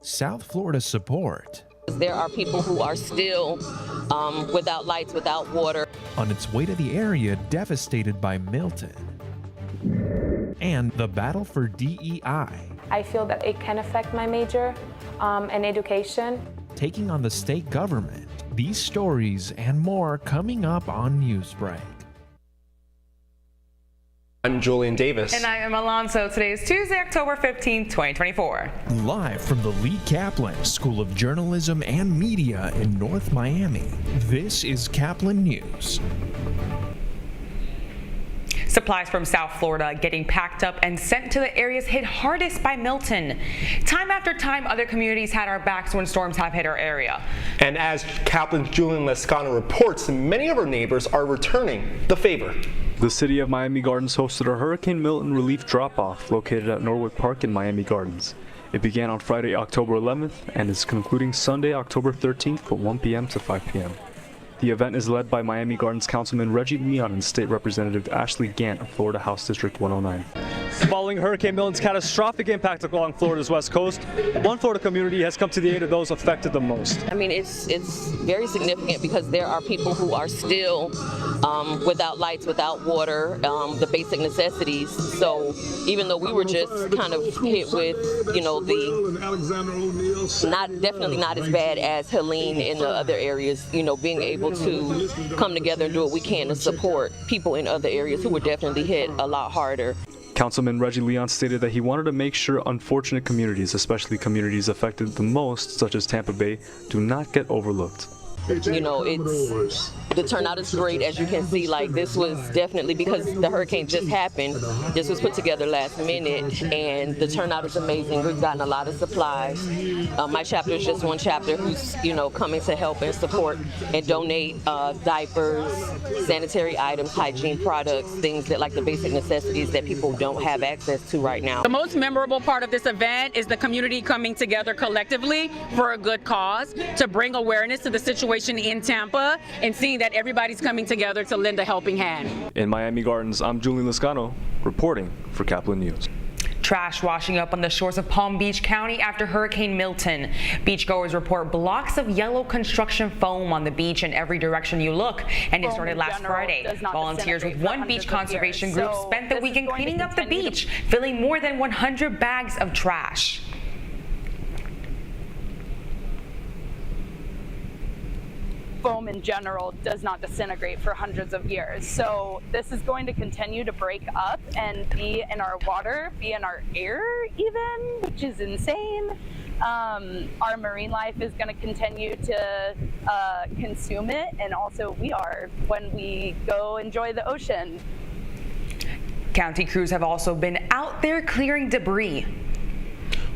South Florida support. There are people who are still without lights, without water. On its way to the area devastated by Milton. And the battle for DEI. I feel that it can affect my major in education. Taking on the state government. These stories and more coming up on Newsbreak. I'm Julian Davis. And I am Alonso. Today is Tuesday, October 15, 2024. Live from the Lee Caplin School of Journalism and Media in North Miami, this is Caplin News. Supplies from South Florida getting packed up and sent to the areas hit hardest by Milton. Time after time, other communities had our backs when storms have hit our area. And as Caplin's Julian Lescano reports, many of our neighbors are returning the favor. The city of Miami Gardens hosted a Hurricane Milton relief drop-off located at Norwood Park in Miami Gardens. It began on Friday, October 11th and is concluding Sunday, October 13th from 1 p.m. to 5 p.m. The event is led by Miami Gardens Councilman Reggie Leon and State Representative Ashley Gant of Florida House District 109. Following Hurricane Milton's catastrophic impact along Florida's west coast, one Florida community has come to the aid of those affected the most. I mean, it's very significant because there are people who are still without lights, without water, the basic necessities. So even though we were just kind of hit with, definitely not as bad as Helene in the other areas, being able to come together and do what we can to support people in other areas who were definitely hit a lot harder. Councilman Reggie Leon stated that he wanted to make sure unfortunate communities, especially communities affected the most, such as Tampa Bay, do not get overlooked. The turnout is great, as you can see. Like, this was definitely, because the hurricane just happened, this was put together last minute, and the turnout is amazing. We've gotten a lot of supplies. My chapter is just one chapter who's, coming to help and support and donate diapers, sanitary items, hygiene products, things that, like, the basic necessities that people don't have access to right now. The most memorable part of this event is the community coming together collectively for a good cause to bring awareness to the situation in Tampa and seeing that everybody's coming together to lend a helping hand. In Miami Gardens, I'm Julian Lescano, reporting for Caplin News. Trash washing up on the shores of Palm Beach County after Hurricane Milton. Beachgoers report blocks of yellow construction foam on the beach in every direction you look, and it started last Friday. Volunteers with one beach conservation group spent the weekend cleaning up the beach, filling more than 100 bags of trash. Foam in general does not disintegrate for hundreds of years. So this is going to continue to break up and be in our water, be in our air even, which is insane. Our marine life is going to continue to consume it, and also we are when we go enjoy the ocean. County crews have also been out there clearing debris.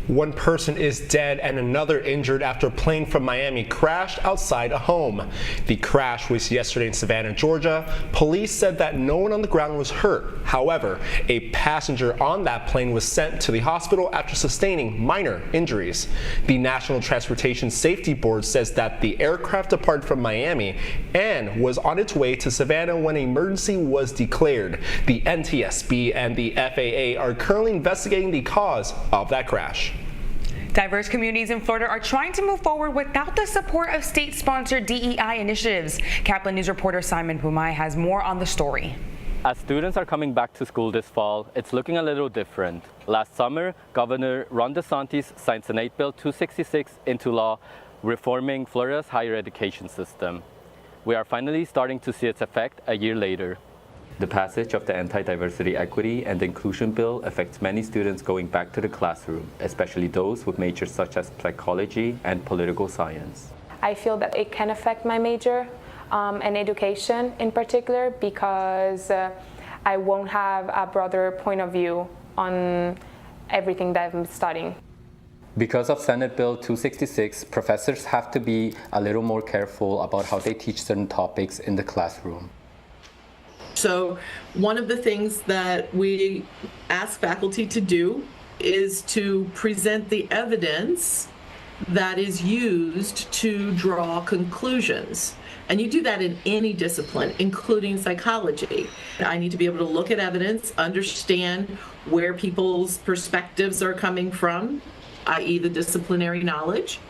One person is dead and another injured after a plane from Miami crashed outside a home. The crash was yesterday in Savannah, Georgia. Police said that no one on the ground was hurt. However, a passenger on that plane was sent to the hospital after sustaining minor injuries. The National Transportation Safety Board says that the aircraft departed from Miami and was on its way to Savannah when an emergency was declared. The NTSB and the FAA are currently investigating the cause of that crash. Diverse communities in Florida are trying to move forward without the support of state-sponsored DEI initiatives. Caplin News reporter Simon Pumai has more on the story. As students are coming back to school this fall, it's looking a little different. Last summer, Governor Ron DeSantis signed Senate Bill 266 into law, reforming Florida's higher education system. We are finally starting to see its effect a year later. The passage of the Anti-Diversity, Equity, and Inclusion Bill affects many students going back to the classroom, especially those with majors such as psychology and political science. I feel that it can affect my major and education in particular because I won't have a broader point of view on everything that I'm studying. Because of Senate Bill 266, professors have to be a little more careful about how they teach certain topics in the classroom. So one of the things that we ask faculty to do is to present the evidence that is used to draw conclusions. And you do that in any discipline, including psychology. I need to be able to look at evidence, understand where people's perspectives are coming from, i.e. the disciplinary knowledge,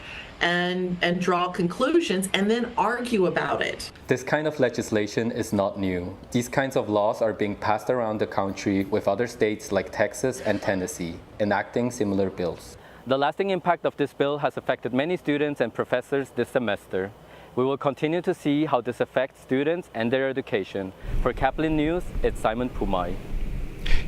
and draw conclusions and then argue about it. This kind of legislation is not new. These kinds of laws are being passed around the country, with other states like Texas and Tennessee enacting similar bills. The lasting impact of this bill has affected many students and professors this semester. We will continue to see how this affects students and their education. For Caplin News, it's Simon Pumay.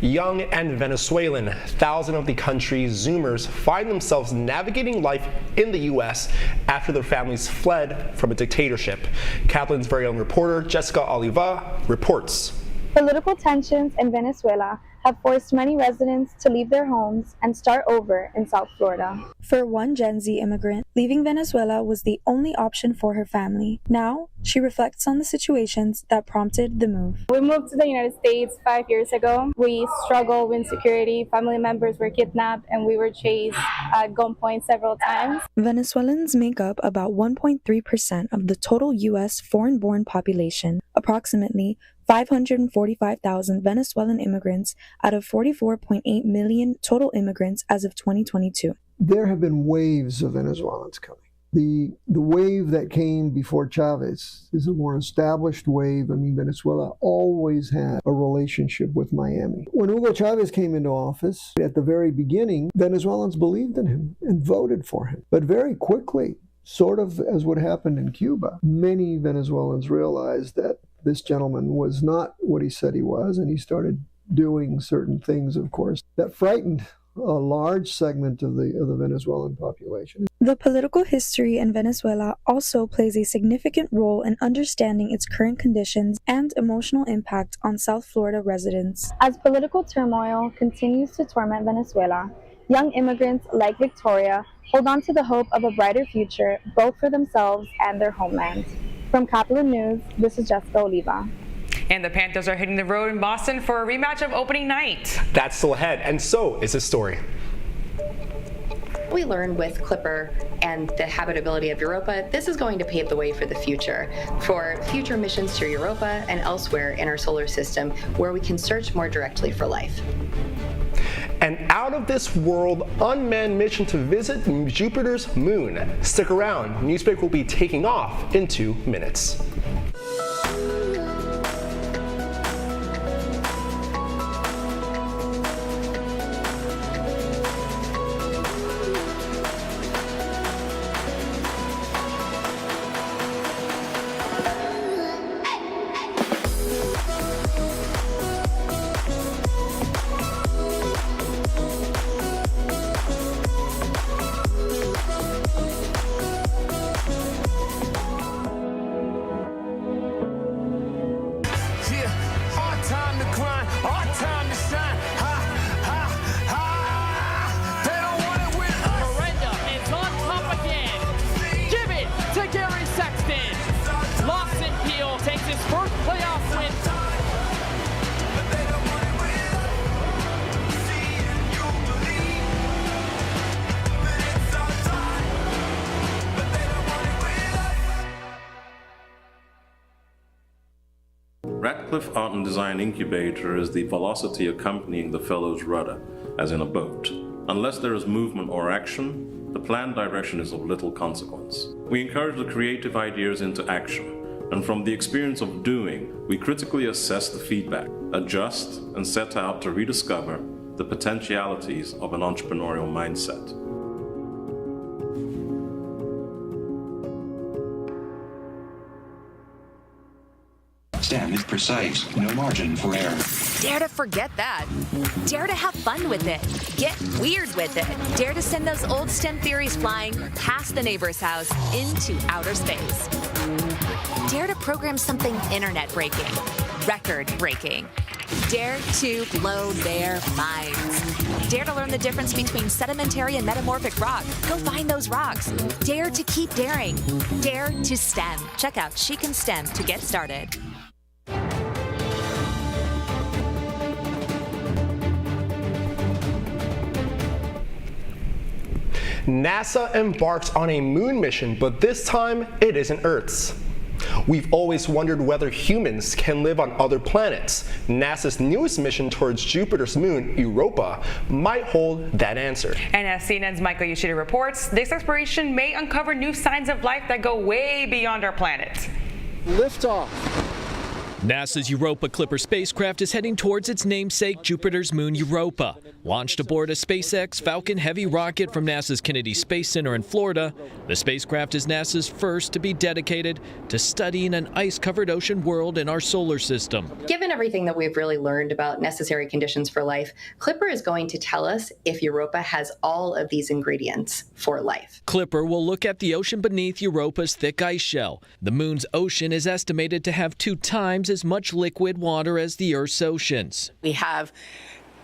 Young and Venezuelan, thousands of the country's Zoomers find themselves navigating life in the U.S. after their families fled from a dictatorship. Caplin's very own reporter, Jessica Oliva, reports. Political tensions in Venezuela have forced many residents to leave their homes and start over in South Florida. For one Gen Z immigrant, leaving Venezuela was the only option for her family. Now, she reflects on the situations that prompted the move. We moved to the United States 5 years ago. We struggled with insecurity. Family members were kidnapped and we were chased at gunpoint several times. Venezuelans make up about 1.3% of the total U.S. foreign-born population. Approximately 545,000 Venezuelan immigrants out of 44.8 million total immigrants as of 2022. There have been waves of Venezuelans coming. The wave that came before Chavez is a more established wave. I mean, Venezuela always had a relationship with Miami. When Hugo Chavez came into office, at the very beginning, Venezuelans believed in him and voted for him. But very quickly, sort of as what happened in Cuba, many Venezuelans realized that this gentleman was not what he said he was, and he started doing certain things, of course, that frightened a large segment of the Venezuelan population. The political history in Venezuela also plays a significant role in understanding its current conditions and emotional impact on South Florida residents. As political turmoil continues to torment Venezuela, young immigrants like Victoria hold on to the hope of a brighter future, both for themselves and their homeland. From Caplin News, this is Jessica Oliva. And the Panthers are hitting the road in Boston for a rematch of opening night. That's still ahead, and so is this story. We learned with Clipper and the habitability of Europa, this is going to pave the way for the future, for future missions to Europa and elsewhere in our solar system, where we can search more directly for life. An out-of-this-world unmanned mission to visit Jupiter's moon. Stick around, Newsbreak will be taking off in 2 minutes. Radcliffe Art and Design Incubator is the velocity accompanying the fellow's rudder, as in a boat. Unless there is movement or action, the planned direction is of little consequence. We encourage the creative ideas into action, and from the experience of doing, we critically assess the feedback, adjust, and set out to rediscover the potentialities of an entrepreneurial mindset. Stem is precise, no margin for error. Dare to forget that. Dare to have fun with it. Get weird with it. Dare to send those old STEM theories flying past the neighbor's house into outer space. Dare to program something internet-breaking, record-breaking. Dare to blow their minds. Dare to learn the difference between sedimentary and metamorphic rock. Go find those rocks. Dare to keep daring. Dare to STEM. Check out She Can STEM to get started. NASA embarks on a moon mission, but this time it isn't Earth's. We've always wondered whether humans can live on other planets. NASA's newest mission towards Jupiter's moon, Europa, might hold that answer. And as CNN's Michael Yoshida reports, this exploration may uncover new signs of life that go way beyond our planet. Liftoff. NASA's Europa Clipper spacecraft is heading towards its namesake, Jupiter's moon Europa. Launched aboard a SpaceX Falcon Heavy rocket from NASA's Kennedy Space Center in Florida, the spacecraft is NASA's first to be dedicated to studying an ice-covered ocean world in our solar system. Given everything that we've really learned about necessary conditions for life, Clipper is going to tell us if Europa has all of these ingredients for life. Clipper will look at the ocean beneath Europa's thick ice shell. The moon's ocean is estimated to have 2 times as much liquid water as the Earth's oceans. We have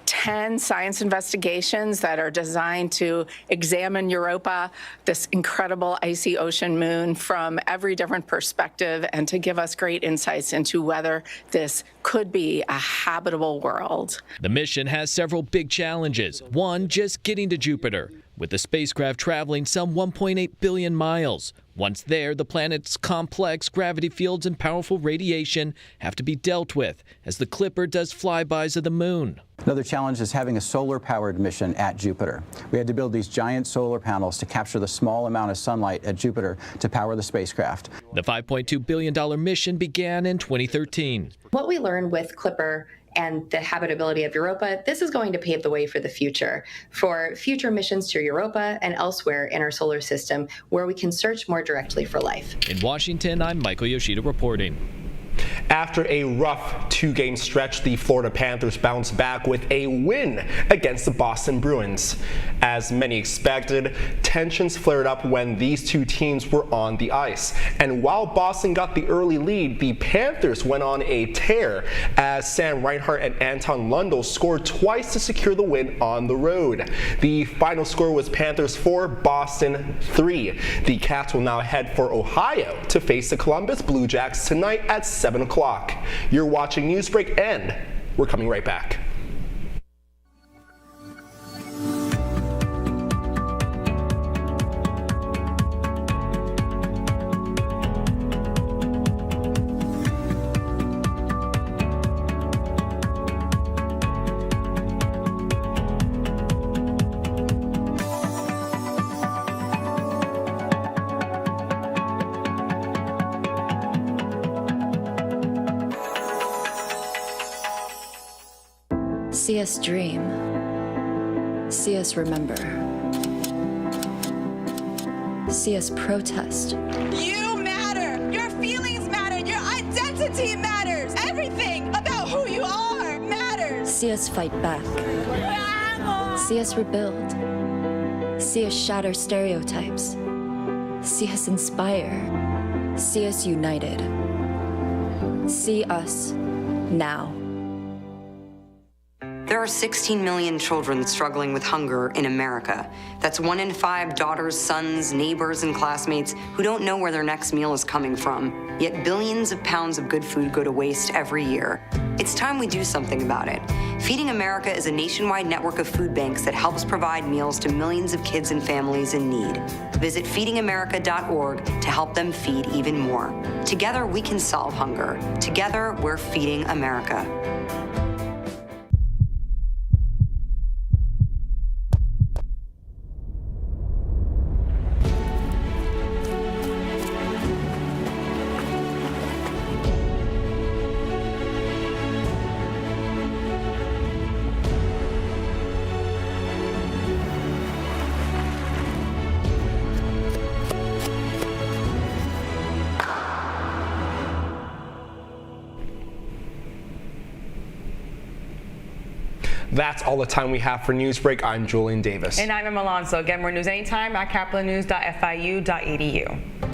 10 science investigations that are designed to examine Europa, this incredible icy ocean moon, from every different perspective and to give us great insights into whether this could be a habitable world. The mission has several big challenges. One, just getting to Jupiter, with the spacecraft traveling some 1.8 billion miles. Once there, the planet's complex gravity fields and powerful radiation have to be dealt with, as the Clipper does flybys of the moon. Another challenge is having a solar-powered mission at Jupiter. We had to build these giant solar panels to capture the small amount of sunlight at Jupiter to power the spacecraft. The $5.2 billion mission began in 2013. What we learned with Clipper and the habitability of Europa, this is going to pave the way for the future, for future missions to Europa and elsewhere in our solar system, where we can search more directly for life. In Washington, I'm Michael Yoshida reporting. After a rough 2-game stretch, the Florida Panthers bounced back with a win against the Boston Bruins. As many expected, tensions flared up when these two teams were on the ice. And while Boston got the early lead, the Panthers went on a tear as Sam Reinhart and Anton Lundell scored twice to secure the win on the road. The final score was Panthers 4, Boston 3. The Cats will now head for Ohio to face the Columbus Blue Jacks tonight at 7 o'clock. You're watching Newsbreak, and we're coming right back. See us dream. See us remember. See us protest. You matter. Your feelings matter. Your identity matters. Everything about who you are matters. See us fight back. See us rebuild. See us shatter stereotypes. See us inspire. See us united. See us now. There are 16 million children struggling with hunger in America. That's 1 in 5 daughters, sons, neighbors, and classmates who don't know where their next meal is coming from. Yet billions of pounds of good food go to waste every year. It's time we do something about it. Feeding America is a nationwide network of food banks that helps provide meals to millions of kids and families in need. Visit feedingamerica.org to help them feed even more. Together, we can solve hunger. Together, we're feeding America. That's all the time we have for Newsbreak. I'm Julian Davis. And I'm Emma Alonso. Get more news anytime at caplinnews.fiu.edu.